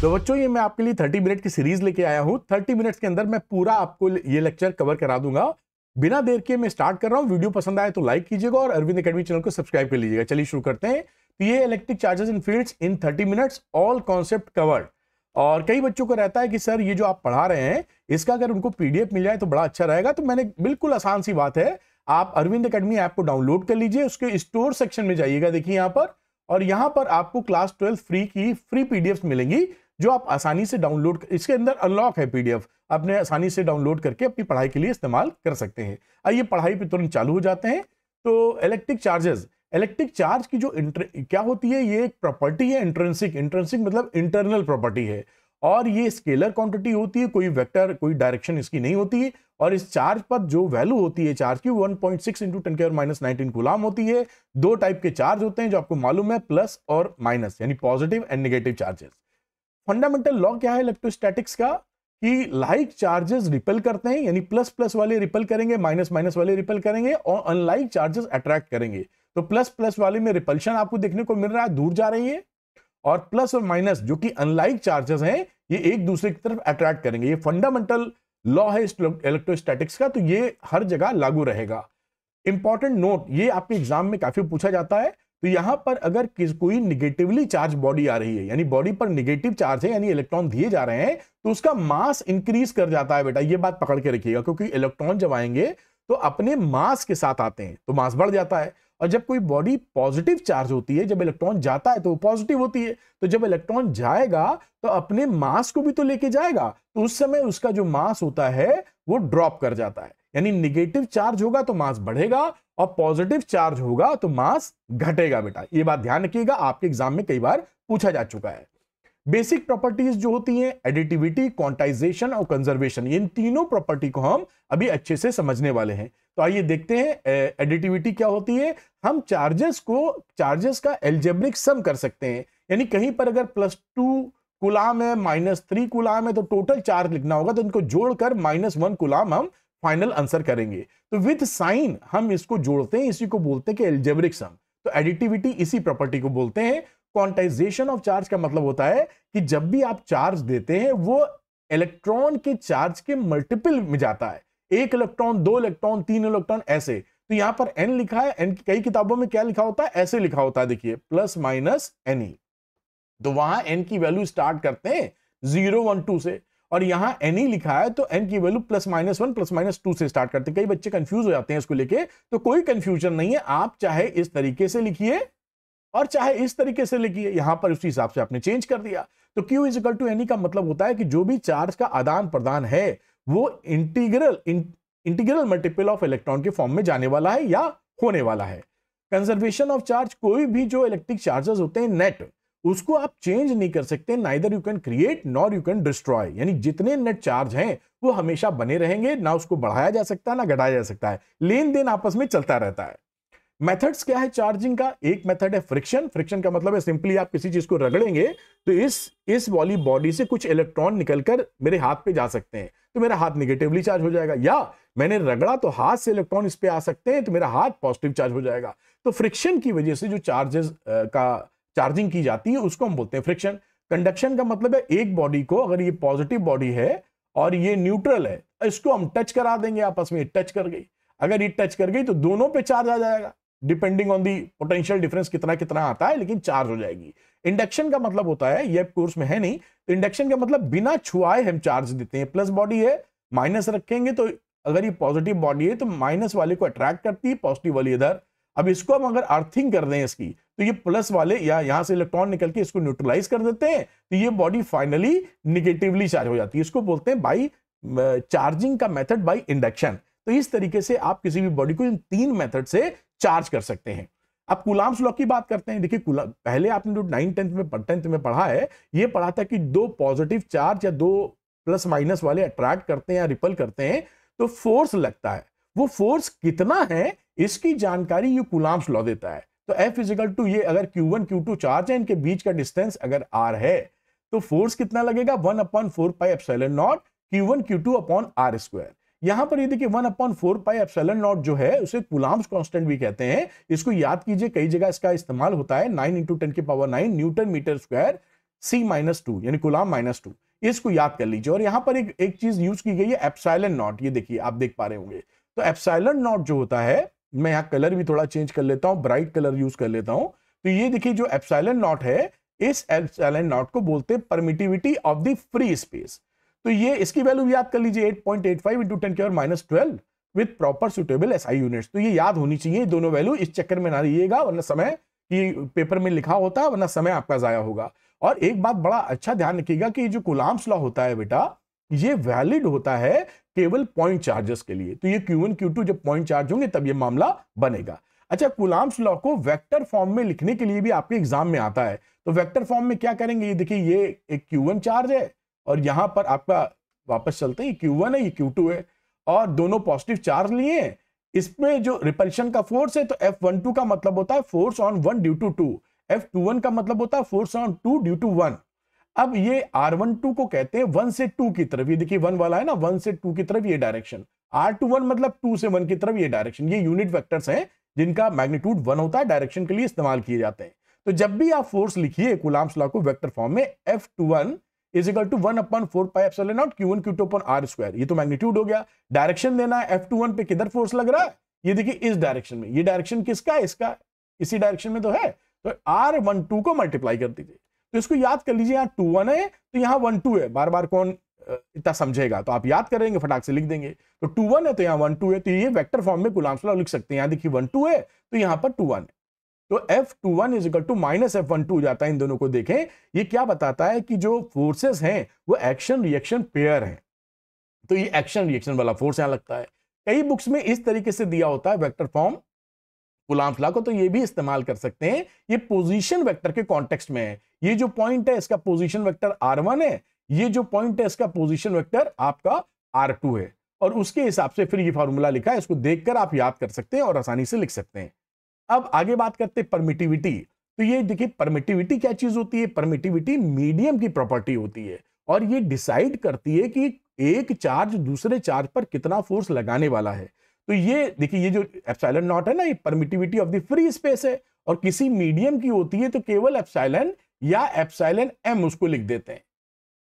तो बच्चों ये मैं आपके लिए 30 मिनट की सीरीज लेके आया हूं। 30 मिनट्स के अंदर मैं पूरा आपको ये लेक्चर कवर करा दूंगा। बिना देर के मैं स्टार्ट कर रहा हूं। वीडियो पसंद आए तो लाइक कीजिएगा और अरविंद एकेडमी चैनल को सब्सक्राइब कर लीजिएगा। चलिए शुरू करते हैं। तो ये electric charges in fields in 30 minutes, all concept covered. और कई बच्चों को रहता है कि सर ये जो आप पढ़ा रहे हैं इसका अगर उनको पीडीएफ मिल जाए तो बड़ा अच्छा रहेगा। तो मैंने बिल्कुल आसान सी बात है, आप अरविंद एकेडमी ऐप को डाउनलोड कर लीजिए। उसके स्टोर सेक्शन में जाइएगा, देखिए यहां पर, और यहां पर आपको क्लास 12 फ्री की फ्री पीडीएफ मिलेंगी जो आप आसानी से डाउनलोड, इसके अंदर अनलॉक है पीडीएफ, अपने आसानी से डाउनलोड करके अपनी पढ़ाई के लिए इस्तेमाल कर सकते हैं। आइए पढ़ाई पे तुरंत चालू हो जाते हैं। तो इलेक्ट्रिक चार्जेस, इलेक्ट्रिक चार्ज की जो क्या होती है, ये एक प्रॉपर्टी है इंट्रिंसिक। इंट्रिंसिक मतलब इंटरनल प्रॉपर्टी है, और ये स्केलर क्वांटिटी होती है, कोई वेक्टर कोई डायरेक्शन इसकी नहीं होती है। और इस चार्ज पर जो वैल्यू होती है चार्ज की 1.6 × 10⁻⁻19 कूलाम होती है। दो टाइप के चार्ज होते हैं जो आपको मालूम है, प्लस और माइनस, यानी positive and negative charges. Fundamental law क्या है इलेक्ट्रोस्टैटिक्स का, कि लाइक चार्जेस रिपेल करते हैं, यानी प्लस प्लस वाले रिपेल करेंगे, माइनस माइनस वाले रिपेल करेंगे, और अनलाइक चार्जेस अट्रैक्ट करेंगे। तो प्लस प्लस वाले में रिपल्शन आपको देखने को मिल रहा है, दूर जा रही है, और प्लस और माइनस जो कि अनलाइक चार्जेस हैं ये एक दूसरे की तरफ अट्रैक्ट करेंगे। ये फंडामेंटल लॉ है इलेक्ट्रोस्टैटिक्स का, तो ये हर जगह लागू रहेगा। इंपॉर्टेंट नोट, ये आपके एग्जाम में काफी पूछा जाता है। तो यहां पर अगर कोई निगेटिवली चार्ज बॉडी आ रही है, यानी बॉडी पर निगेटिव चार्ज है, यानी इलेक्ट्रॉन दिए जा रहे हैं, तो उसका मास इंक्रीज कर जाता है। बेटा ये बात पकड़ के रखिएगा, क्योंकि इलेक्ट्रॉन जब आएंगे तो अपने मास के साथ आते हैं, तो मास बढ़ जाता है। और जब कोई बॉडी पॉजिटिव चार्ज होती है, जब इलेक्ट्रॉन जाता है तो वो पॉजिटिव होती है, तो जब इलेक्ट्रॉन जाएगा तो अपने मास को भी तो लेके जाएगा, तो उस समय उसका जो मास होता है वो ड्रॉप कर जाता है। यानी निगेटिव चार्ज होगा तो मास बढ़ेगा, और पॉजिटिव चार्ज होगा तो मास घटेगा। बेटा ये बात ध्यान रखिएगा, आपके एग्जाम में कई बार पूछा जा चुका है। बेसिक प्रॉपर्टीज जो होती हैं, एडिटिविटी, क्वांटाइजेशन और कंजर्वेशन, इन तीनों प्रॉपर्टी को हम अभी अच्छे से समझने वाले हैं। तो आइए देखते हैं एडिटिविटी क्या होती है। हम चार्जेस का एल्जेब्रिक सम कर सकते हैं, यानी कहीं पर अगर +2 कूलाम है, -3 कूलाम है, तो टोटल चार्ज लिखना होगा, तो इनको जोड़कर -1 कूलाम हम फाइनल आंसर करेंगे। तो विद साइन हम इसको जोड़ते हैं, इसी को बोलते हैं कि एल्जेब्रिक सम। तो एडिटिविटी इसी प्रॉपर्टी को बोलते हैं। क्वांटाइजेशन ऑफ चार्ज का मतलब होता है कि जब भी आप चार्ज देते हैं वो इलेक्ट्रॉन के चार्ज के मल्टीपल में जाता है, 1 इलेक्ट्रॉन, 2 इलेक्ट्रॉन, 3 इलेक्ट्रॉन, ऐसे। तो यहां पर n लिखा है, n कई किताबों में क्या लिखा होता है, ऐसे लिखा होता है, देखिए +- ne। तो वहां n की वैल्यू स्टार्ट करते हैं 0, 1, 2 से, और यहां ne लिखा है तो n की वैल्यू +-1 +-2 से स्टार्ट करते हैं। कई बच्चे कंफ्यूज हो जाते हैं इसको लेके, तो कोई कंफ्यूजन नहीं है। आप चाहे इस तरीके से लिखिए और चाहे इस तरीके से लिखिए, यहां पर उसी हिसाब से आपने चेंज कर दिया। तो Q = ne का मतलब होता है कि जो भी चार्ज का आदान प्रदान है वो इंटीग्रल मल्टीपल ऑफ इलेक्ट्रॉन के फॉर्म में जाने वाला है या होने वाला है। कंजर्वेशन ऑफ चार्ज, कोई भी जो इलेक्ट्रिक चार्जेस होते हैं नेट, उसको आप चेंज नहीं कर सकते। Neither you can create nor you can destroy, यानी जितने नेट चार्ज हैं वो हमेशा बने रहेंगे, ना उसको बढ़ाया जा सकता है ना घटाया जा सकता है, लेन देन आपस में चलता रहता है। मेथड्स क्या है चार्जिंग का, एक मेथड है फ्रिक्शन। फ्रिक्शन का मतलब है सिंपली आप किसी चीज को रगड़ेंगे तो इस वाली बॉडी से कुछ इलेक्ट्रॉन निकलकर मेरे हाथ पे जा सकते हैं, तो मेरा हाथ निगेटिवली चार्ज हो जाएगा, या मैंने रगड़ा तो हाथ से इलेक्ट्रॉन इस पे आ सकते हैं तो मेरा हाथ पॉजिटिव चार्ज हो जाएगा। तो फ्रिक्शन की वजह से जो चार्जेस का चार्जिंग की जाती है उसको हम बोलते हैं फ्रिक्शन। कंडक्शन का मतलब है एक बॉडी को, अगर ये पॉजिटिव बॉडी है और ये न्यूट्रल है, इसको हम टच करा देंगे आपस में, टच कर गई, अगर ये टच कर गई तो दोनों पे चार्ज आ जाएगा, depending on the potential difference कितना कितना आता है, लेकिन चार्ज हो जाएगी। इंडक्शन का मतलब होता है, ये कोर्स में है नहीं, तो इंडक्शन का मतलब बिना छुआए हम चार्ज देते हैं। प्लस बॉडी है, माइनस रखेंगे तो अगर ये पॉजिटिव बॉडी है तो माइनस वाले को अट्रैक्ट करती है, पॉजिटिव वाली इधर। अब इसको हम अगर अर्थिंग कर दें इसकी, तो ये प्लस वाले या यहां से इलेक्ट्रॉन निकल के इसको न्यूट्रलाइज कर देते हैं, तो ये बॉडी फाइनली निगेटिवली चार्ज हो जाती है। इसको बोलते हैं बाई चार्जिंग का मेथड बाई इंडक्शन। तो इस तरीके से आप किसी भी बॉडी को इन 3 मेथड से चार्ज कर सकते हैं। अब कूलाम्स लॉ की बात करते हैं। देखिए पहले आपने जो 9th में पढ़ा है, ये पढ़ा था कि 2 पॉजिटिव चार्ज या 2 प्लस माइनस वाले अट्रैक्ट करते हैं या रिपल करते हैं तो फोर्स लगता है। वो फोर्स कितना है इसकी जानकारी ये कूलाम्स लॉ देता है। तो F = ये अगर Q1 Q2 चार्ज है, इनके बीच का डिस्टेंस अगर R है तो फोर्स कितना लगेगा, 1/4πε0 Q1 Q2 R²। यहां पर ये देखिए 1/4πε0 जो है उसे कूलाम्स कांस्टेंट भी कहते हैं। इसको याद कीजिए, कई जगह इसका इस्तेमाल होता है। 9 × 10⁹ न्यूटन मीटर स्क्वायर C-2 यानी कूलाम -2, इसको याद कर लीजिए। और यहां पर एक चीज यूज की गई है एप्सिलॉन नॉट, ये देखिए आप देख पा रहे होंगे। तो एप्सिलॉन नॉट जो होता है, मैं यहाँ कलर भी थोड़ा चेंज कर लेता हूं, ब्राइट कलर यूज कर लेता हूं। तो ये देखिए जो एप्सिलॉन नॉट है, इस एप्सिलॉन नॉट को बोलते हैं permittivity of the free space. तो ये इसकी वैल्यू याद कर लीजिए 8.85 into 10⁻⁻12 with proper suitable SI units. तो ये याद होनी चाहिए दोनों वैल्यू, इस चक्कर में ना रहिएगा वरना समय की पेपर में लिखा होता है, वरना समय आपका जाया होगा। और एक बात बड़ा अच्छा ध्यान रखिएगा कि जो कूलाम्स लॉ होता है बेटा, ये वैलिड होता है केवल पॉइंट चार्जेस के लिए। तो ये Q1 Q2 जब पॉइंट चार्ज होंगे तब ये मामला बनेगा। अच्छा, कूलाम्स लॉ को वेक्टर फॉर्म में लिखने के लिए भी आपके एग्जाम में आता है। तो वेक्टर फॉर्म में क्या करेंगे, ये देखिए ये एक Q1 चार्ज है और यहां पर आपका वापस चलते हैं, Q1 है, ये Q2 है और दोनों पॉजिटिव चार्ज लिए हैं। इसमें जो रिपल्शन का फोर्स है, तो F12 का मतलब होता है force on 1 due to 2, F21 का मतलब होता है फोर्स ऑन 2 ड्यू टू 1। अब ये R12 को कहते हैं 1 से 2 की तरफ, ये देखिए 1 वाला है ना, 1 से 2 की तरफ ये डायरेक्शन, R21 मतलब 2 से 1 की तरफ ये डायरेक्शन। ये यूनिट वेक्टर्स हैं जिनका मैग्नीट्यूड 1 होता है, डायरेक्शन के लिए इस्तेमाल किए जाते हैं। तो जब भी आप फोर्स लिखिए कूलाम्स लॉ को वेक्टर फॉर्म में, F21 is equal to 1/4 pi epsilon naught Q1 Q2 upon R²। ये तो मैग्नीट्यूड हो गया। डायरेक्शन देना है, F21 पे किधर फोर्स लग रहा है, ये देखिए इस डायरेक्शन में। ये डायरेक्शन किसका है, इसका, इसी डायरेक्शन में तो है। तो R12 को मल्टीप्लाई कर दीजिए। तो इसको याद कर लीजिए, यहाँ 21 है तो यहाँ 12 है, बार बार कौन इतना समझेगा, तो आप याद करेंगे, फटाक से लिख देंगे। तो 21 है तो यहाँ 12 है, तो ये वेक्टर फॉर्म में कूलाम्स लॉ लिख सकते हैं। यहाँ देखिए 12 है तो यहाँ पर 21 है। तो F21 is equal to -F12 जाता है। इन दोनों को देखें, ये क्या बताता है कि जो फोर्सेस हैं वो एक्शन रिएक्शन पेयर हैं। तो ये एक्शन रिएक्शन वाला फोर्स यहां लगता है। कई बुक्स में इस तरीके से दिया होता है वेक्टर फॉर्म कूलाम्स लॉ को, तो ये भी इस्तेमाल कर सकते हैं। ये पोजीशन वेक्टर के कॉन्टेक्स्ट में है। ये जो पॉइंट है इसका पोजीशन वेक्टर R1 है, ये जो पॉइंट है इसका पोजीशन वेक्टर आपका R2 है, और उसके हिसाब से फिर ये फॉर्मूला लिखा है। इसको देखकर आप याद कर सकते हैं और आसानी से लिख सकते हैं। अब आगे बात करते हैं परमिटिविटी। तो ये देखिए परमिटिविटी क्या चीज होती है। परमिटिविटी मीडियम की प्रॉपर्टी होती है और ये डिसाइड करती है कि एक चार्ज दूसरे चार्ज पर कितना फोर्स लगाने वाला है। तो ये देखिए, ये जो एप्सिलॉन नॉट है ना, ये permittivity of the free space है, और किसी मीडियम की होती है तो केवल एप्सिलॉन या एप्सिलॉन m उसको लिख देते हैं।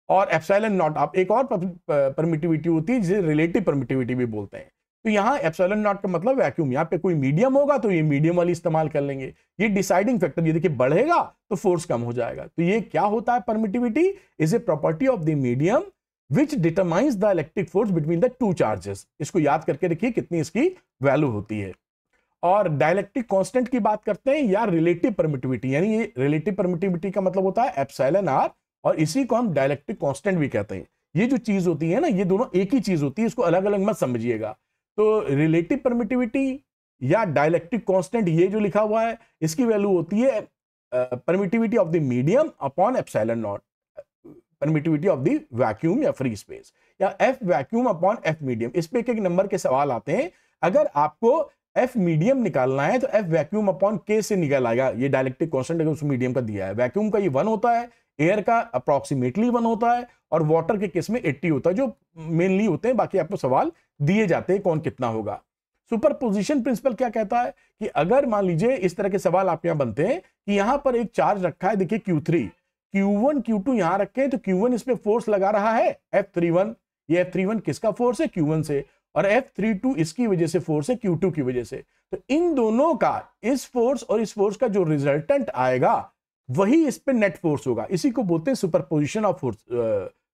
और एप्सिलॉन नॉट आप एक और परमिटिविटी होती है जिसे रिलेटिव परमिटिविटी भी बोलते हैं। तो यहाँ एप्सिलॉन नॉट का मतलब वैक्यूम, यहाँ पे कोई मीडियम होगा तो ये मीडियम वाली इस्तेमाल कर लेंगे। ये डिसाइडिंग फैक्टर, ये देखिए बढ़ेगा तो फोर्स कम हो जाएगा। तो ये क्या होता है, permittivity is a property of the medium which determines the electric force between the two charges. इसको याद करके रखिए कितनी इसकी वैल्यू होती है। और डाइलेक्ट्रिक कांस्टेंट की बात करते हैं या रिलेटिव परमिटिविटी, यानी ये रिलेटिव परमिटिविटी का मतलब होता है एप्सिलॉन r, और इसी को हम डाइलेक्ट्रिक कांस्टेंट भी कहते हैं। ये जो चीज होती है ना, ये दोनों एक ही चीज होती है, इसको अलग अलग मत समझिएगा। तो रिलेटिव परमिटिविटी या डाइलेक्ट्रिक कांस्टेंट, ये जो लिखा हुआ है, इसकी वैल्यू होती है permittivity of the medium upon epsilon not, permittivity of the vacuum या फ्री स्पेस, या F vacuum upon F medium. इस पे एक एक नंबर के सवाल आते हैं। अगर आपको F मीडियम निकालना है तो F वैक्यूम अपॉन K से निकल आएगा। ये डाइलेक्ट्रिक कांस्टेंट अगर उस मीडियम का दिया है, वैक्यूम का ये 1 होता है, एयर का अप्रोक्सीमेटली 1 होता है, और वाटर के केस में 80 होता है, जो मेनली होते हैं। बाकी आपको सवाल दिए जाते हैं कौन कितना होगा। सुपरपोजिशन प्रिंसिपल क्या कहता है कि अगर मान लीजिए इस तरह के सवाल आप यहां बनते हैं कि यहां पर एक चार्ज रखा है, देखिए Q3, Q1 Q2 यहां रखे हैं, तो Q1 इस पे फोर्स लगा रहा है F31। ये F31 किसका फोर्स है, Q1 से, और F32 इसकी वजह से फोर्स है Q2 की वजह से। तो इन दोनों का, इस फोर्स और इस फोर्स का जो रिजल्टेंट आएगा वही इस पे नेट फोर्स होगा। इसी को बोलते हैं सुपरपोजिशन ऑफ फोर्स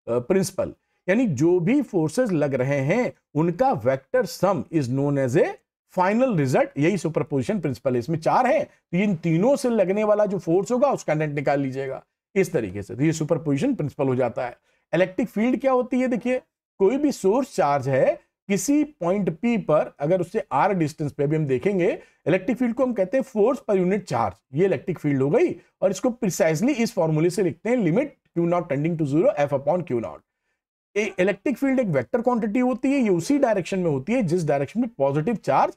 प्रिंसिपल। यानी जो भी फोर्सेस लग रहे हैं उनका vector sum is known as a final result. यही सुपरपोजिशन प्रिंसिपल है। इसमें 4 है, तो इन तीनों से लगने वाला जो फोर्स होगा उसका नेट निकाल लीजिएगा इस तरीके से। तो ये सुपरपोजिशन प्रिंसिपल हो जाता है। इलेक्ट्रिक फील्ड क्या होती है, देखिए कोई भी सोर्स चार्ज है किसी पॉइंट P पर, अगर उससे r डिस्टेंस पे भी हम देखेंगे, इलेक्ट्रिक फील्ड को हम कहते हैं फोर्स पर यूनिट चार्ज। ये इलेक्ट्रिक फील्ड हो गई, और इसको प्रिसाइजली इस फॉर्मूले से लिखते हैं, limit Q0 tending to 0 F upon Q0। Electric field एक वेक्टर क्वांटिटी होती है, ये उसी डायरेक्शन में होती है जिस डायरेक्शन में पॉजिटिव चार्ज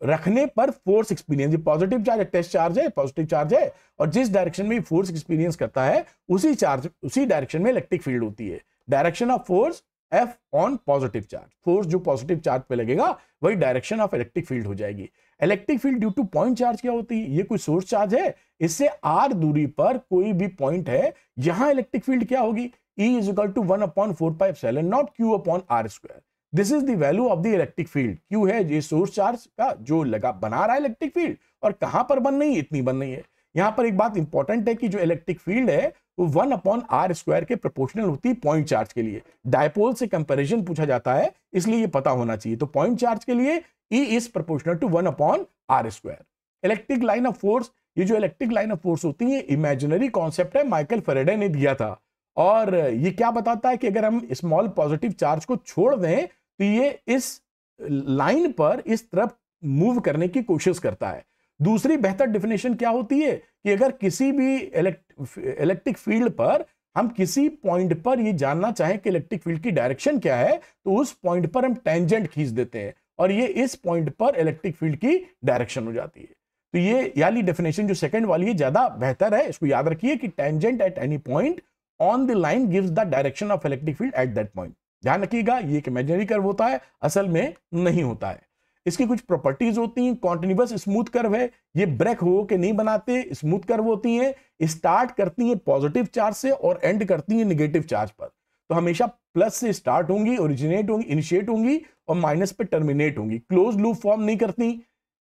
रखने पर फोर्स एक्सपीरियंस। ये पॉजिटिव चार्ज है, टेस्ट चार्ज है, पॉजिटिव चार्ज है, और जिस डायरेक्शन में फोर्स एक्सपीरियंस करता है उसी चार्ज, उसी डायरेक्शन में इलेक्ट्रिक फील्ड होती है। Direction of force F on positive charge, force जो पॉजिटिव चार्ज पे लगेगा वही डायरेक्शन ऑफ इलेक्ट्रिक फील्ड हो जाएगी। Electric field due two point charge क्या होती है? ये कोई सोर्स चार्ज है, इससे r दूरी पर कोई भी पॉइंट है, यहां इलेक्ट्रिक फील्ड क्या होगी? E is equal to 1/4πε0 q/r²। This is the value of the electric field. Q है ये सोर्स चार्ज का जो लगा बना रहा है इलेक्ट्रिक फील्ड, और कहां पर बन रही है? इतनी बन रही है। यहां पर एक बात इंपॉर्टेंट है कि जो इलेक्ट्रिक फील्ड है वो 1/r² के प्रोपोर्शनल होती है पॉइंट चार्ज के लिए। डायपोल से कंपैरिजन पूछा जाता है, इसलिए ये पता होना चाहिए। तो पॉइंट चार्ज के लिए E is proportional to 1/r²। Electric line of force, ये जो इलेक्ट्रिक लाइन ऑफ फोर्स होती है इमेजिनरी कॉन्सेप्ट है, माइकल फैराडे ने दिया था। और ये क्या बताता है कि अगर हम स्मॉल पॉजिटिव चार्ज को छोड़ दें तो ये इस लाइन पर इस तरफ मूव करने की कोशिश करता है। दूसरी बेहतर डेफिनेशन क्या होती है कि अगर किसी भी इलेक्ट्रिक फील्ड पर हम किसी पॉइंट पर ये जानना चाहें कि इलेक्ट्रिक फील्ड की डायरेक्शन क्या है, तो उस पॉइंट पर हम टेंजेंट खींच देते हैं और ये इस पॉइंट पर इलेक्ट्रिक फील्ड की डायरेक्शन हो जाती है। तो ये याली डेफिनेशन जो सेकंड वाली है ज्यादा बेहतर है। इसको याद रखिए कि tangent at any point on the line gives the direction of electric field at that point. ध्यान रखिएगा, ये एक इमेजिनरी कर्व होता है, असल में नहीं होता है। इसकी कुछ प्रॉपर्टीज होती हैं। कॉन्टिन्यूअस स्मूथ कर्व है, ये ब्रेक हो के नहीं बनाते, स्मूथ कर्व होती हैं, स्टार्ट करती हैं पॉजिटिव चार्ज से और एंड करती हैं नेगेटिव चार्ज पर। तो हमेशा प्लस से स्टार्ट होंगी, ओरिजिनेट होंगी, इनिशिएट होंगी और माइनस पे टर्मिनेट होंगी। क्लोज लूप फॉर्म नहीं करती।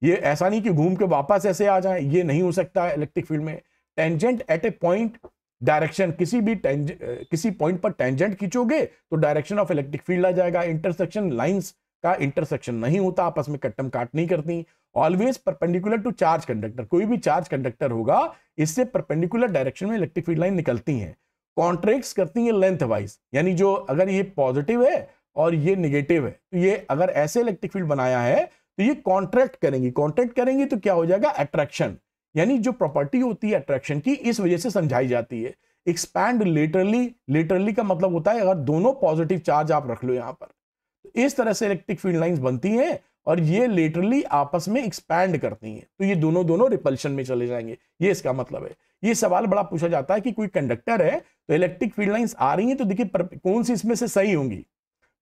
ये ऐसा नहीं कि घूम के वापस ऐसे आ जाए, ये नहीं हो सकता है इलेक्ट्रिक फील्ड में। Tangent at A point direction, किसी पॉइंट पर टेंजेंट खींचोगे तो डायरेक्शन ऑफ इलेक्ट्रिक फील्ड आ जाएगा। इंटरसेक्शन लाइंस का इंटरसेक्शन नहीं होता, आपस में कट्टम काट नहीं करती। Always perpendicular to charge conductor, कोई भी चार्ज कंडक्टर होगा इससे परपेंडिकुलर डायरेक्शन में इलेक्ट्रिक फील्ड लाइन निकलती हैं। कॉन्ट्रैक्ट्स करती है लेंथ वाइज, यानी जो अगर ये पॉजिटिव है और ये नेगेटिव है तो ये अगर ऐसे इलेक्ट्रिक फील्ड बनाया है तो ये कॉन्ट्रैक्ट करेंगी तो क्या हो जाएगा? अट्रैक्शन, यानी जो प्रॉपर्टी होती है अट्रैक्शन की इस वजह से समझाई जाती है। एक्सपैंड लेटरली का मतलब होता है अगर दोनों पॉजिटिव चार्ज आप रख लो यहां पर, तो इस तरह से इलेक्ट्रिक फील्ड लाइंस बनती हैं और ये लेटरली आपस में एक्सपैंड करती हैं, तो ये दोनों रिपल्शन में चले जाएंगे, ये इसका मतलब है। ये सवाल बड़ा पूछा जाता है कि कोई कंडक्टर है तो इलेक्ट्रिक फील्ड लाइंस आ रही हैं, तो देखिए कौन सी इसमें से सही होंगी?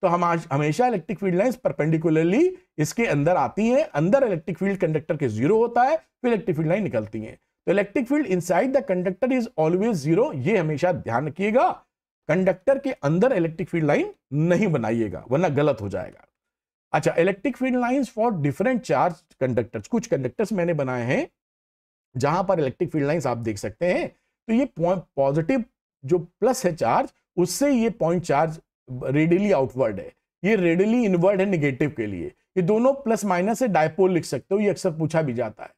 तो हम हमेशा इलेक्ट्रिक फील्ड लाइंस परपेंडिकुलरली इसके अंदर आती हैं। अंदर इलेक्ट्रिक फील्ड कंडक्टर के 0 होता है, फिर इलेक्ट्रिक फील्ड लाइन निकलती हैं। तो electric field inside the conductor is always 0, ये हमेशा ध्यान रखिएगा। कंडक्टर के अंदर इलेक्ट्रिक फील्ड लाइन नहीं बनाइएगा वरना गलत हो जाएगा। अच्छा, electric field lines for different charge conductors, कुछ कंडक्टर्स मैंने बनाए हैं जहां पर इलेक्ट्रिक फील्ड लाइंस आप देख सकते हैं। तो ये पॉजिटिव जो प्लस है चार्ज, उससे ये पॉइंट चार्ज रेडियली आउटवर्ड है, ये रेडियली इनवर्ड है नेगेटिव के लिए। ये दोनों प्लस माइनस से डायपोल लिख सकते हो, ये अक्सर पूछा भी जाता है।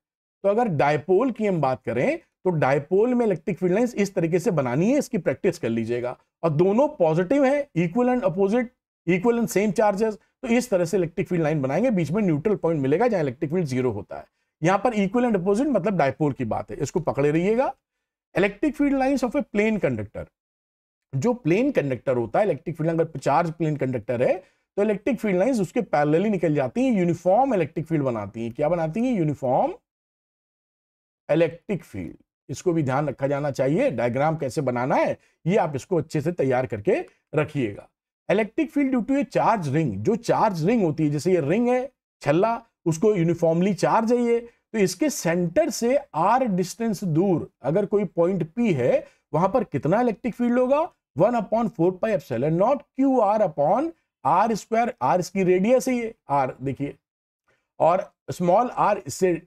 तो अगर डायपोल की हम बात करें तो डायपोल में इलेक्ट्रिक फील्ड लाइंस इस तरीके से बनानी है, इसकी प्रैक्टिस कर लीजिएगा। और दोनों पॉजिटिव है, equal and opposite, equal and same charges, तो इस तरह से इलेक्ट्रिक फील्ड लाइन बनाएंगे। बीच में न्यूट्रल पॉइंट मिलेगा जहां इलेक्ट्रिक फील्ड 0 होता है। यहां पर इक्वल एंड अपोजिट मतलब डायपोल की बात है, इसको पकड़े रहिएगा। Electric field lines of a plane conductor, जो प्लेन कंडक्टर होता है इलेक्ट्रिक फील्ड, अगर चार्ज प्लेन कंडक्टर है तो इलेक्ट्रिक फील्ड लाइंस उसके पैरेलली निकल जाती हैं, यूनिफॉर्म इलेक्ट्रिक फील्ड बनाती हैं। क्या बनाती हैं? Uniform electric field. इसको भी ध्यान रखा जाना चाहिए, डायग्राम कैसे बनाना है ये आप इसको अच्छे से तैयार करके रखिएगा। Electric field due to a charge ring, जो चार्ज रिंग होती है, जैसे ये रिंग है छल्ला, उसको यूनिफॉर्मली चार्ज है ये, तो इसके सेंटर से r डिस्टेंस दूर अगर कोई पॉइंट P है, वहां पर कितना इलेक्ट्रिक फील्ड होगा? 1/4πε0 QR/r²। r इसकी रेडियस है, ये r देखिए, और स्मॉल r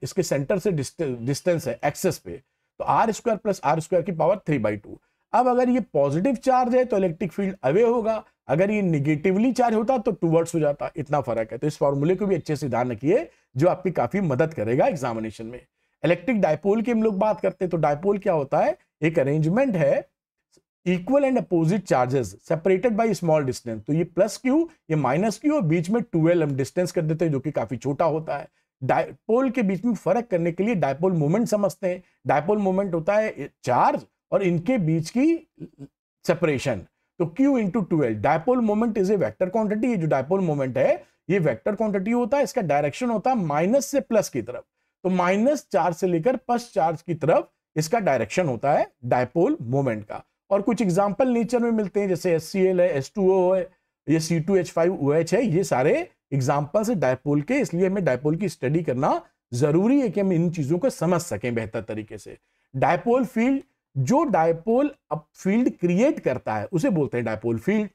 इसके सेंटर से डिस्टेंस है एक्सेस पे, तो r² + r² की पावर 3/2। अब अगर ये पॉजिटिव चार्ज है तो इलेक्ट्रिक फील्ड अवे होगा, अगर ये निगेटिवली चार्ज होता तो टूवर्ड्स हो जाता, इतना फर्क है। तो इस फॉर्मूले को भी अच्छे से ध्यान रखिए, जो आपकी काफी मदद करेगा एग्जामिनेशन में। इलेक्ट्रिक डायपोल की हम लोग बात करते हैं, तो डायपोल क्या होता है? एक अरेंजमेंट है equal and opposite charges separated by small distance. तो ये +q, ये -q और बीच में 2l हम डिस्टेंस कर देते हैं, जो कि काफी छोटा होता है। डायपोल के बीच में फर्क करने के लिए डायपोल मोमेंट समझते हैं। डायपोल मोमेंट होता है चार्ज और इनके बीच की सेपरेशन, तो q × 2l। Dipole moment is a vector quantity. ये जो डायपोल मोमेंट है ये वेक्टर क्वांटिटी होता है, इसका डायरेक्शन होता है माइनस से प्लस की तरफ, तो माइनस चार्ज से लेकर प्लस चार्ज की तरफ इसका डायरेक्शन होता है डायपोल मोमेंट का। और कुछ एग्जांपल नेचर में मिलते हैं, जैसे HCl है, H2O है, ये C2H5OH है, ये सारे एग्जांपल्स है डायपोल के, इसलिए हमें डायपोल की स्टडी करना जरूरी है कि हम इन चीजों को समझ सकें बेहतर तरीके से। डायपोल फील्ड, जो डायपोल अब फील्ड क्रिएट करता है उसे बोलते हैं डायपोल फील्ड।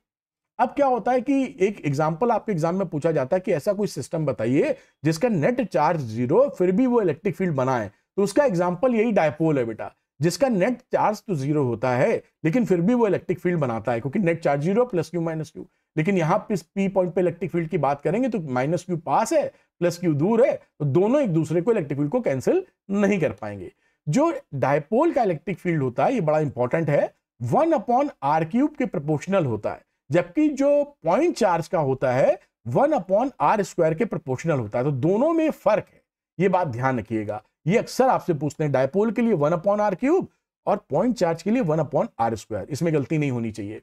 अब क्या होता है कि एक एग्जांपल आपके एग्जाम में पूछा जाता है कि ऐसा कोई सिस्टम बताइए जिसका नेट चार्ज 0 फिर भी वो इलेक्ट्रिक फील्ड बनाए, तो उसका एग्जांपल यही डायपोल है बेटा, जिसका नेट चार्ज तो 0 होता है लेकिन फिर भी वो इलेक्ट्रिक फील्ड बनाता है, क्योंकि net charge 0 plus Q minus Q. लेकिन यहां पे पी पॉइंट पे इलेक्ट्रिक फील्ड की बात करेंगे तो माइनस क्यू पास है, प्लस क्यू दूर है, तो दोनों एक दूसरे को इलेक्ट्रिक फील्ड को कैंसिल नहीं कर पाएंगे। जो डायपोल का इलेक्ट्रिक फील्ड होता है ये बड़ा इंपॉर्टेंट है, 1/r³ के प्रोपोर्शनल होता है, जबकि जो पॉइंट चार्ज का होता है 1/r² के प्रोपोर्शनल होता है। तो दोनों में फर्क है, ये बात ध्यान रखिएगा। ये अक्सर आपसे पूछते हैं, डायपोल के लिए 1/r³ और पॉइंट चार्ज के लिए 1/r², इसमें गलती नहीं होनी चाहिए।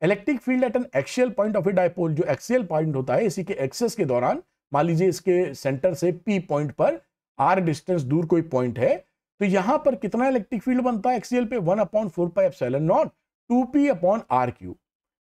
Electric field at N axial point of A dipole, जो एक्सियल पॉइंट होता है इसी के एक्सेस के दौरान, मान लीजिए इसके सेंटर से पी पॉइंट पर r डिस्टेंस दूर कोई पॉइंट है, तो यहां पर कितना इलेक्ट्रिक फील्ड बनता है एक्सियल पे, 1/4πε0 2p/r³।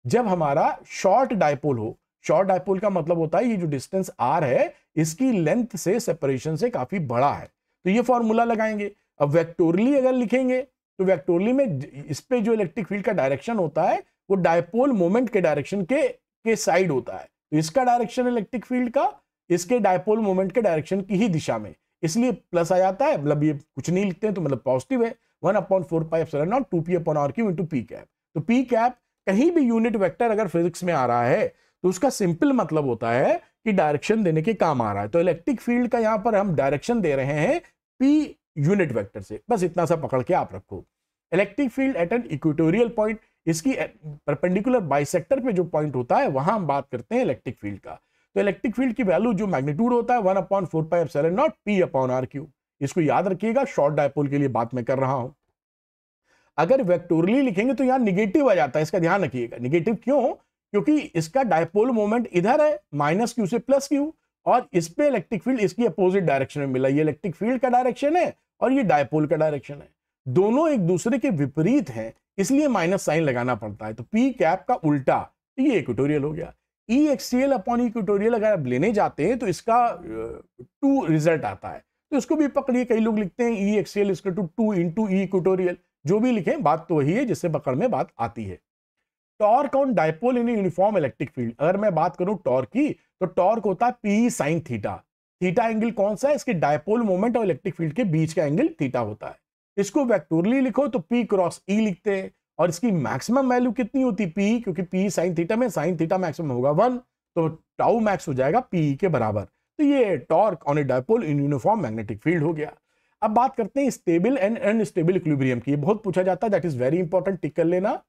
जब हमारा शॉर्ट डायपोल हो, शॉर्ट डायपोल का मतलब होता है ये जो डिस्टेंस r है इसकी लेंथ से सेपरेशन से काफी बड़ा है, तो ये फॉर्मूला लगाएंगे। अब वेक्टोरली अगर लिखेंगे तो वेक्टोरली में इस पे जो इलेक्ट्रिक फील्ड का डायरेक्शन होता है वो डायपोल मोमेंट के डायरेक्शन के साइड होता है, तो इसका डायरेक्शन इलेक्ट्रिक फील्ड का इसके डायपोल मोमेंट के डायरेक्शन की ही दिशा में, इसलिए प्लस आ जाता है, मतलब ये कुछ नहीं लिखते हैं तो मतलब पॉजिटिव है, 1/4πε0 2p/r³ × p कैप। तो p कैप कहीं भी यूनिट वेक्टर अगर फिजिक्स में आ रहा है तो उसका सिंपल मतलब होता है कि डायरेक्शन देने के काम आ रहा है। तो इलेक्ट्रिक फील्ड का यहां पर हम डायरेक्शन दे रहे हैं p यूनिट वेक्टर से, बस इतना सा पकड़ के आप रखो। Electric field at an equatorial point, इसकी परपेंडिकुलर बाइसेक्टर पे जो पॉइंट होता है वहां हम बात करते हैं इलेक्ट्रिक फील्ड का। तो इलेक्ट्रिक फील्ड की वैल्यू जो मैग्नीट्यूड होता है 1/4πε0 p/r³। इसको याद रखिएगा, शॉर्ट डायपोल के लिए बात मैं कर रहा हूं। अगर वेक्टोरली लिखेंगे तो यहां निगेटिव आ जाता है, इसका ध्यान रखिएगा। निगेटिव क्यों? क्योंकि इसका डायपोल मोमेंट इधर है -q से +q, और इस पे इलेक्ट्रिक फील्ड इसकी अपोजिट डायरेक्शन में मिला। ये इलेक्ट्रिक फील्ड का डायरेक्शन है और ये डायपोल का डायरेक्शन है, दोनों एक दूसरे के विपरीत हैं, इसलिए माइनस साइन लगाना पड़ता है। तो पी कैप का उल्टा, ये इक्वेटोरियल हो गया। ई एक्सियल अपॉन इक्वेटोरियल अगर आप लेने जाते हैं तो इसका 2 रिजल्ट आता है, तो इसको भी पकड़िए। कई लोग लिखते हैं E axial equal to 2 × E equatorial, जो भी लिखें बात तो वही है जिससे पकड़ में बात आती है। Torque on dipole in uniform electric field, अगर मैं बात करूं टॉर्क की तो टॉर्क होता है P sine theta. Theta angle कौन सा है? इसके डायपोल मोमेंट और इलेक्ट्रिक फील्ड के बीच का एंगल थीटा होता है। इसको वेक्टोरली लिखो तो P × E लिखते हैं, और इसकी मैक्सिमम वैल्यू कितनी होती है P, क्योंकि P साइन थीटा में साइन थीटा मैक्सिमम होगा 1, तो टाउ मैक्स हो जाएगा P के बराबर। तो ये torque on A dipole in uniform magnetic field हो गया। अब बात करते हैं स्टेबल एंड अनस्टेबल इक्विलिब्रियम की, बहुत पूछा जाता है, दैट इज वेरी इंपॉर्टेंट, टिक कर लेना,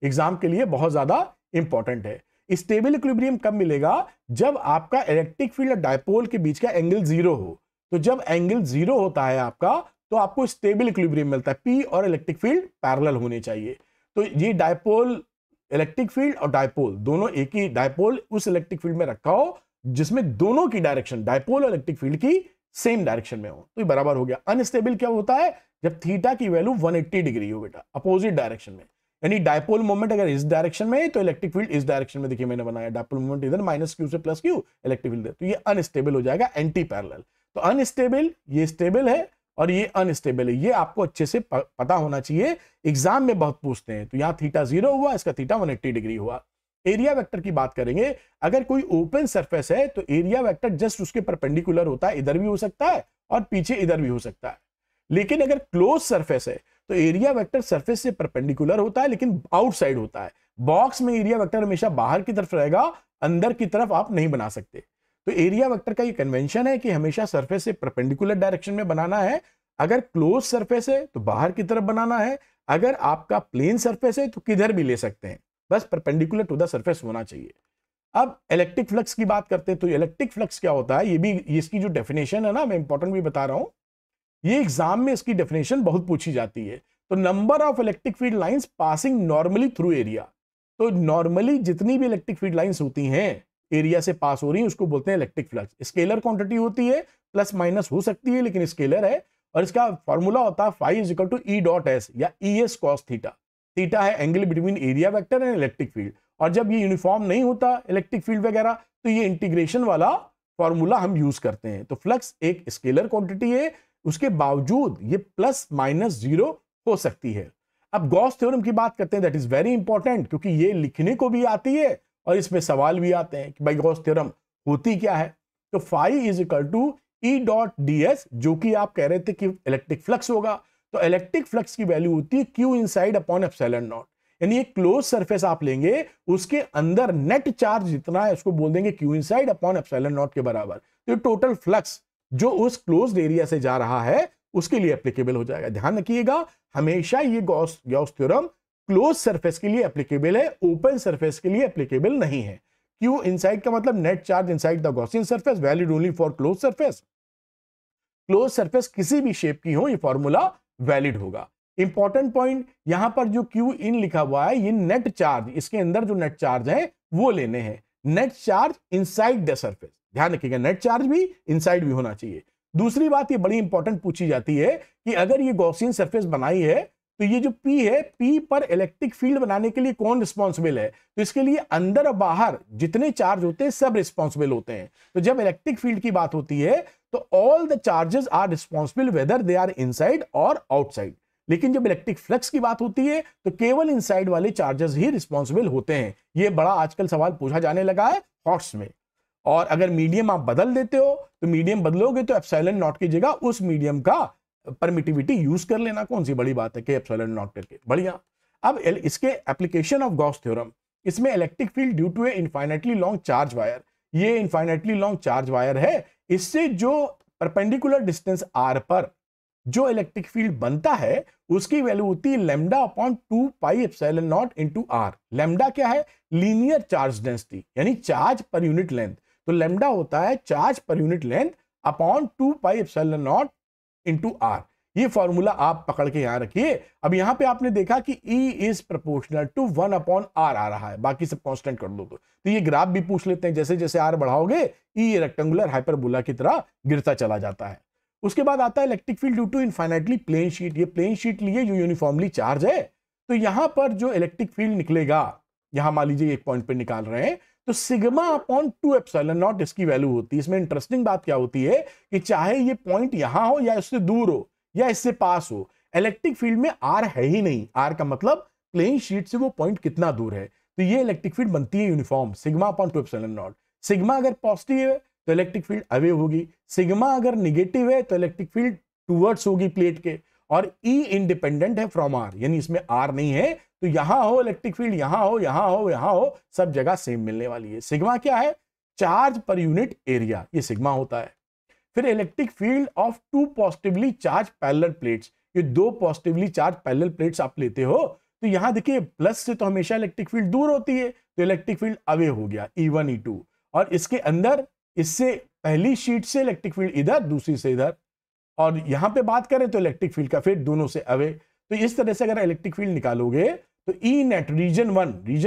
एग्जाम के लिए बहुत ज्यादा इंपॉर्टेंट है। स्टेबल इक्विलिब्रियम कब मिलेगा? जब आपका इलेक्ट्रिक फील्ड और डायपोल के बीच का एंगल 0 हो। तो जब एंगल 0 होता है आपका तो आपको स्टेबल इक्विलिब्रियम मिलता है, P और इलेक्ट्रिक फील्ड पैरेलल होने चाहिए। तो ये डायपोल, इलेक्ट्रिक फील्ड और डायपोल दोनों एक ही, डायपोल उस इलेक्ट्रिक फील्ड में रखा हो जिसमें दोनों की डायरेक्शन, डायपोल और इलेक्ट्रिक फील्ड की सेम डायरेक्शन में हो, तो ये बराबर हो गया। अनस्टेबल क्या होता है? जब थीटा की वैल्यू 180 डिग्री हो बेटा, अपोजिट डायरेक्शन में, यानी डायपोल मोमेंट अगर इस डायरेक्शन में है तो इलेक्ट्रिक फील्ड इस डायरेक्शन में, देखिए मैंने बनाया डायपोल मोमेंट इधर -q से +q, इलेक्ट्रिक फील्ड, तो ये अनस्टेबल हो जाएगा, एंटी पैरेलल। तो अनस्टेबल, ये स्टेबल है और ये अनस्टेबल है, ये आपको अच्छे से पता होना चाहिए, एग्जाम में बहुत पूछते हैं। तो यहां थीटा 0 हुआ, इसका थीटा 180 डिग्री हुआ। एरिया वेक्टर की बात करेंगे, अगर कोई ओपन सरफेस है तो एरिया वेक्टर जस्ट उसके परपेंडिकुलर होता है, इधर भी हो सकता है और पीछे इधर भी हो सकता है। लेकिन अगर क्लोज सरफेस है तो एरिया वेक्टर सरफेस से परपेंडिकुलर होता है लेकिन आउटसाइड होता है। बॉक्स में एरिया वेक्टर हमेशा बाहर की तरफ रहेगा, अंदर की तरफ आप नहीं बना सकते। तो एरिया वेक्टर का ये कन्वेंशन है कि हमेशा सरफेस से परपेंडिकुलर डायरेक्शन में बनाना है। अगर क्लोज सरफेस है तो बाहर की तरफ बनाना है, अगर आपका प्लेन सरफेस है तो किधर भी ले सकते हैं, बस परपेंडिकुलर टू द सरफेस होना चाहिए। अब इलेक्ट्रिक फ्लक्स की बात करते हैं, तो इलेक्ट्रिक फ्लक्स क्या होता है, ये भी इसकी जो डेफिनेशन है ना, मैं इंपॉर्टेंट भी बता रहा हूं, ये एग्जाम में इसकी डेफिनेशन बहुत पूछी जाती है। तो number of electric field lines passing normally through area, तो नॉर्मली जितनी भी इलेक्ट्रिक फील्ड लाइंस होती हैं एरिया से पास हो रही है उसको बोलते हैं इलेक्ट्रिक फ्लक्स। स्केलर क्वांटिटी होती है, प्लस माइनस हो सकती है लेकिन स्केलर है, और इसका फॉर्मूला होता है phi = E.S या ES cos थीटा। थीटा है angle between area vector and electric field, और जब ये यूनिफॉर्म नहीं होता इलेक्ट्रिक फील्ड वगैरह तो ये इंटीग्रेशन वाला फॉर्मूला हम यूज करते हैं। तो फ्लक्स एक स्केलर क्वांटिटी है, उसके बावजूद ये प्लस माइनस जीरो हो सकती है। अब गॉस थ्योरम की बात करते हैं, दैट इज वेरी इंपॉर्टेंट, क्योंकि ये लिखने को भी आती है और इसमें सवाल भी आते हैं कि भाई गॉस थ्योरम होती क्या है। तो phi is equal to E dot D S, जो कि आप कह रहे थे कि इलेक्ट्रिक फ्लक्स होगा, तो इलेक्ट्रिक फ्लक्स की वैल्यू होती है Q inside upon epsilon not. यानी एक क्लोज सरफेस आप लेंगे, उसके अंदर नेट चार्ज जितना है उसको बोल देंगे Q inside upon epsilon not के बराबर। तो टोटल फ्लक्स जो उस क्लोज्ड एरिया से जा रहा है उसके लिए एप्लीकेबल हो जाएगा। ध्यान रखिएगा, हमेशा ये गॉस थ्योरम क्लोज सरफेस के लिए एप्लीकेबल है, ओपन सरफेस के लिए एप्लीकेबल नहीं है। क्यू इनसाइड का मतलब net charge inside the Gaussian surface, valid only for close surface. Close surface किसी भी शेप की हो, ये फॉर्मूला वैलिड होगा। इंपॉर्टेंट पॉइंट, यहां पर जो क्यू इन लिखा हुआ है, ये नेट चार्ज, इसके अंदर जो नेट चार्ज है वो लेने हैं, net charge inside the surface. ध्यान रखिएगा, नेट चार्ज भी इनसाइड भी होना चाहिए। दूसरी बात ये बड़ी इंपॉर्टेंट पूछी जाती है कि अगर ये गॉसियन सरफेस बनाई है तो ये जो P है, P पर इलेक्ट्रिक फील्ड बनाने के लिए कौन रिस्पॉन्सिबल है? तो इसके लिए अंदर और बाहर जितने चार्ज होते हैं सब रिस्पॉन्सिबल होते हैं। तो जब इलेक्ट्रिक फील्ड की बात होती है तो all the charges are responsible whether they are inside और आउटसाइड। लेकिन जब इलेक्ट्रिक फ्लक्स की बात होती है तो केवल इनसाइड वाले चार्जेस ही रिस्पॉन्सिबल होते हैं। ये बड़ा आजकल सवाल पूछा जाने लगा है हॉट्स में। और अगर मीडियम आप बदल देते हो तो मीडियम बदलोगे तो एप्सिलॉन नॉट की जगह उस मीडियम का परमिटिविटी यूज कर लेना, कौन सी बड़ी बात है कि एप्सिलॉन नॉट करके, बढ़िया। अब इसके एप्लीकेशन ऑफ गॉस थ्योरम, इसमें electric field due to a infinitely long charge wire, ये इनफाइनाइटली लॉन्ग चार्ज वायर है, इससे जो परपेंडिकुलर डिस्टेंस आर पर जो इलेक्ट्रिक फील्ड बनता है उसकी वैल्यू होती है lambda upon 2 pi epsilon naught into R. Lambda क्या है? लीनियर चार्ज डेंसिटी, यानी चार्ज पर यूनिट लेंथ। तो लैम्डा होता है charge per unit length upon 2 pi epsilon naught into R. ये फॉर्मूला आप पकड़ के यहां रखिए। अब यहां पे आपने देखा कि E is proportional to 1 upon R आ रहा है, बाकी सब कांस्टेंट कर दो। तो ये ग्राफ भी पूछ लेते हैं, जैसे जैसे आर बढ़ाओगे E रेक्टेंगुलर हाइपरबोला की तरह गिरता चला जाता है। उसके बाद आता है electric field due to infinitely plane sheet. ये प्लेन शीट लिए जो यूनिफॉर्मली चार्ज है, तो यहां पर जो इलेक्ट्रिक फील्ड निकलेगा, यहां मान लीजिए एक पॉइंट पे निकाल रहे हैं, तो सिग्मा अपॉन 2 एप्सिलॉन नॉट इसकी वैल्यू होती है। इसमें इंटरेस्टिंग बात क्या होती है कि चाहे ये पॉइंट यहां हो या इससे दूर हो या इससे पास हो, इलेक्ट्रिक फील्ड में आर है ही नहीं। आर का मतलब प्लेन शीट से वो पॉइंट कितना दूर है। तो ये इलेक्ट्रिक फील्ड बनती है uniform, sigma upon 2 epsilon not. Sigma अगर पॉजिटिव है तो इलेक्ट्रिक फील्ड अवे होगी, सिग्मा अगर निगेटिव है तो इलेक्ट्रिक फील्ड टूवर्ड्स होगी प्लेट के। और ई इंडिपेंडेंट है फ्रॉम आर, यानी इसमें आर नहीं है, तो यहां हो इलेक्ट्रिक फील्ड, यहां हो, यहां हो, यहां हो, सब जगह सेम मिलने वाली है। सिग्मा क्या है? चार्ज पर यूनिट एरिया, ये सिग्मा होता है। फिर electric field of 2 positively charge parallel plates, ये 2 पॉजिटिवली चार्ज पैरेलल प्लेट्स आप लेते हो, तो यहां देखिए प्लस से तो हमेशा इलेक्ट्रिक फील्ड दूर होती है, तो इलेक्ट्रिक फील्ड अवे हो गया E1 E2। और इसके अंदर इससे पहली शीट से इलेक्ट्रिक फील्ड इधर, दूसरी से इधर। और यहां पे बात करें तो इलेक्ट्रिक फील्ड का फिर दोनों से अवे। तो इस तरह से अगर इलेक्ट्रिक फील्ड निकालोगे तो ई नेट रीजन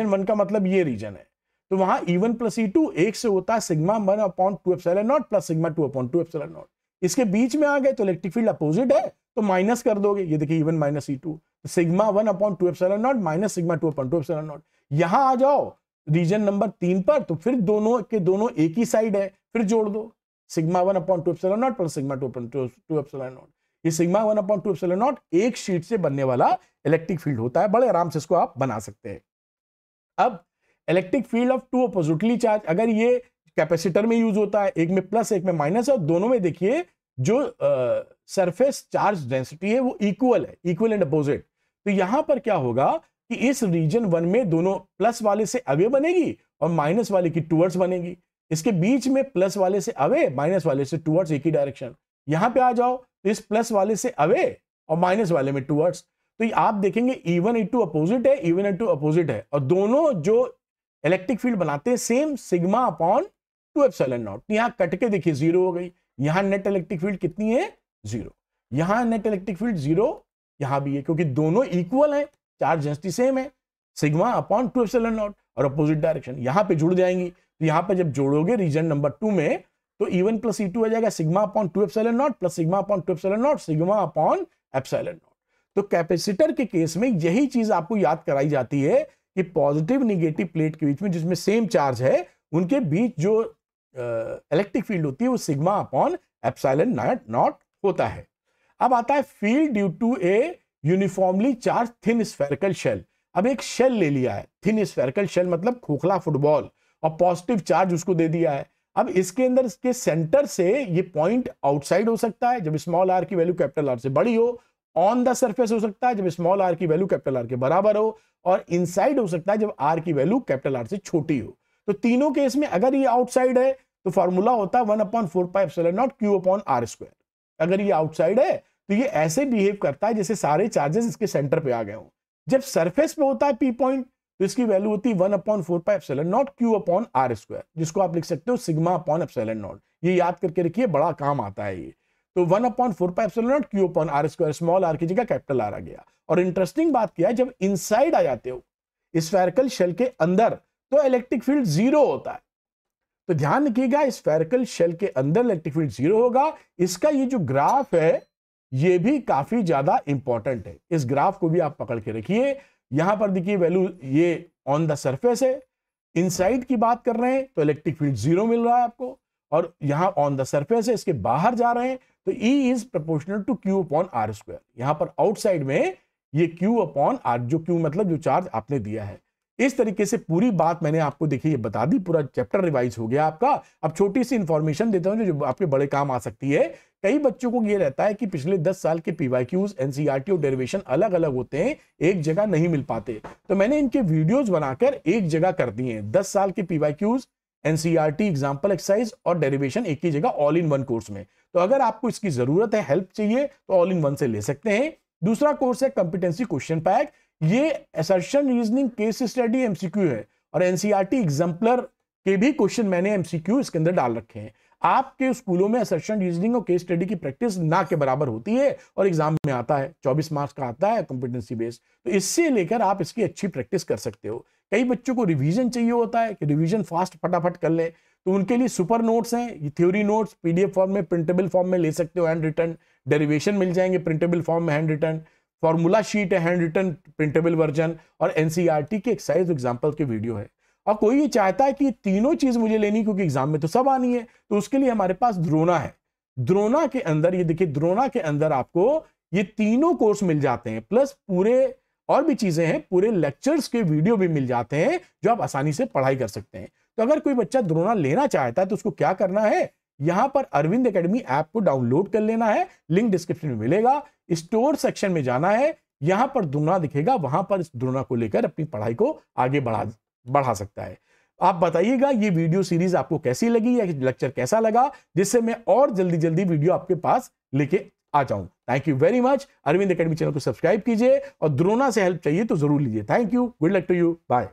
1 का मतलब ये रीजन है, तो वहां E1 प्लस E2 एक से होता है sigma 1 upon 2 epsilon not plus sigma 2 upon 2 epsilon not. इसके बीच में आ गए तो इलेक्ट्रिक फील्ड अपोजिट है तो माइनस कर दोगे, ये देखिए E1 minus E2, sigma 1 upon 2 epsilon not minus sigma 2 upon 2 epsilon not. यहां आ जाओ रीजन नंबर 3 पर, तो फिर दोनों के दोनों एक ही साइड है, फिर जोड़ दो sigma 1 upon 2 epsilon not plus sigma 2 upon 2 epsilon not. ये सिग्मा 1 अपॉन 2 एप्सिलॉन नॉट एक शीट से बनने वाला इलेक्ट्रिक फील्ड होता है। बड़े आराम से इसको आप बना सकते हैं। अब electric field of 2 oppositely charge, अगर ये कैपेसिटर में यूज होता है, एक में प्लस एक में माइनस है, और दोनों में देखिए जो सरफेस चार्ज डेंसिटी है वो इक्वल है, इक्वल एंड अपोजिट। तो यहां पर क्या होगा कि इस रीजन 1 में दोनों प्लस वाले से अवे बनेगी और माइनस वाले की टुवर्ड्स बनेगी। इसके बीच में प्लस वाले से अवे, माइनस वाले से टुवर्ड्स, एक ही डायरेक्शन। यहां पे आ जाओ तो इस प्लस वाले से अवे और माइनस वाले में टुवर्ड्स। तो आप देखेंगे E1 E2 अपोजिट है, E1 E2 अपोजिट है, और दोनों जो इलेक्ट्रिक फील्ड बनाते हैं same sigma upon 2 epsilon not. यहां कट के देखिए 0 हो गई। यहां नेट इलेक्ट्रिक फील्ड कितनी है? 0। यहां नेट इलेक्ट्रिक फील्ड 0, यहां भी है, क्योंकि दोनों इक्वल है, चार्ज डेंसिटी सेम है, सिग्मा अपॉन 2 एप्सिलॉन नॉट और अपोजिट डायरेक्शन। यहां पे जुड़ जाएंगी, तो यहां पे जब जोड़ोगे रीजन नंबर 2 में तो E1 प्लस E2 आ जाएगा sigma upon 2 epsilon not plus sigma upon 2 epsilon not sigma upon epsilon not. तो कैपेसिटर के केस में यही चीज आपको याद कराई जाती है कि पॉजिटिव निगेटिव प्लेट के बीच में जिसमें सेम चार्ज है, उनके बीच जो इलेक्ट्रिक फील्ड होती है वो सिग्मा अपॉन एप्सिलॉन नॉट होता है। अब आता है field due to a uniformly charge thin spherical shell. अब एक शेल ले लिया है, थिन स्फेरिकल शेल मतलब खोखला फुटबॉल, और पॉजिटिव चार्ज उसको दे दिया है। अब इसके अंदर इसके सेंटर से ये पॉइंट आउटसाइड हो सकता है जब स्मॉल आर की वैल्यू कैपिटल आर से बड़ी हो, ऑन द सरफेस हो सकता है जब स्मॉल आर की वैल्यू कैपिटल आर के बराबर हो, और इनसाइड हो सकता है जब आर की वैल्यू कैपिटल आर से छोटी हो। तो तीनों केस में अगर ये आउटसाइड है तो फॉर्मूला होता है 1/4πε0 Q/r²। अगर ये आउटसाइड है तो ये ऐसे बिहेव करता है जैसे सारे चार्जेस इसके सेंटर पे आ गए हो। जब सरफेस पे होता है पी पॉइंट तो इसकी वैल्यू होती है 1/4πε0 Q/r², जिसको आप लिख सकते हो सिग्मा अपॉन एप्सिलॉन नॉट। ये याद करके रखिए, बड़ा काम आता है ये। तो 1/4πε0 Q/r², स्मॉल आर की जगह कैपिटल आर आ गया। और इंटरेस्टिंग बात क्या है, जब इनसाइड आ जाते हो स्फेरिकल शेल के अंदर तो इलेक्ट्रिक फील्ड 0 होता है। तो ध्यान रखिएगा, स्फेरिकल शेल के अंदर इलेक्ट्रिक फील्ड 0 होगा। इसका ये जो ग्राफ है ये भी काफी ज्यादा इंपॉर्टेंट है, इस ग्राफ को भी आप पकड़ के रखिए। यहां पर देखिए वैल्यू ये ऑन द सरफेस है, इनसाइड की बात कर रहे हैं तो इलेक्ट्रिक फील्ड 0 मिल रहा है आपको, और यहां ऑन द सरफेस है, इसके बाहर जा रहे हैं तो E is proportional to Q/r²। यहां पर आउटसाइड में ये Q/r, जो Q मतलब जो चार्ज आपने दिया है। इस तरीके से पूरी बात मैंने आपको देखिए बता दी, पूरा चैप्टर रिवाइज हो गया आपका। अब छोटी सी इंफॉर्मेशन देता हूं जो आपके बड़े काम आ सकती है। कई बच्चों को ये रहता है कि पिछले 10 साल के PYQs, NCERT और डेरिवेशन अलग अलग होते हैं, एक जगह नहीं मिल पाते। तो मैंने इनके वीडियोस बनाकर एक जगह कर दिए हैं। 10 साल के PYQs, NCERT एग्जाम्पल एक्सरसाइज और डेरिवेशन एक ही जगह ऑल इन वन कोर्स में। तो अगर आपको इसकी जरूरत है, हेल्प चाहिए, तो ऑल इन वन से ले सकते हैं। दूसरा कोर्स है कॉम्पिटेंसी क्वेश्चन पैक। ये assertion reasoning case study MCQ है, और NCERT एग्जाम्पलर के भी क्वेश्चन मैंने MCQ इसके अंदर डाल रखे हैं। आपके स्कूलों में असर्शन रीजनिंग और केस स्टडी की प्रैक्टिस ना के बराबर होती है, और एग्जाम में आता है 24 मार्क्स का आता है कॉम्पिटेंसी बेस्ड। तो इससे लेकर आप इसकी अच्छी प्रैक्टिस कर सकते हो। कई बच्चों को रिवीजन चाहिए होता है कि रिवीजन फास्ट फटाफट कर ले, तो उनके लिए सुपर नोट्स हैं, ये थ्योरी नोट्स PDF फॉर्म में, प्रिंटेबल फॉर्म में ले सकते हो, हैंड रिटन। डेरिवेशन मिल जाएंगे प्रिंटेबल फॉर्म में, हैंड रिटन। फॉर्मूला शीट है हैंड रिटन प्रिंटेबल वर्जन, और NCERT के एक्सरसाइज एग्जांपल के वीडियो है। और कोई ये चाहता है कि ये तीनों चीज मुझे लेनी क्योंकि एग्जाम में तो सब आनी है, तो उसके लिए हमारे पास द्रोणा है। द्रोणा के अंदर ये देखिए, द्रोणा के अंदर आपको ये तीनों कोर्स मिल जाते हैं, प्लस पूरे और भी चीजें हैं, पूरे लेक्चर्स के वीडियो भी मिल जाते हैं जो आप आसानी से पढ़ाई कर सकते हैं। तो अगर कोई बच्चा द्रोणा लेना चाहता है तो उसको क्या करना है, यहां पर अरविंद एकेडमी ऐप को डाउनलोड कर लेना है, लिंक डिस्क्रिप्शन में मिलेगा। स्टोर सेक्शन में जाना है, यहां पर द्रोणा दिखेगा, वहां पर इस द्रोणा को लेकर अपनी पढ़ाई को आगे बढ़ा सकता है। आप बताइएगा ये वीडियो सीरीज आपको कैसी लगी या लेक्चर कैसा लगा, जिससे मैं और जल्दी वीडियो आपके पास लेके आ जाऊं। Thank you very much. Arvind academy channel को सब्सक्राइब कीजिए, और द्रोणा से हेल्प चाहिए तो जरूर लीजिए। Thank you, good luck to you, bye.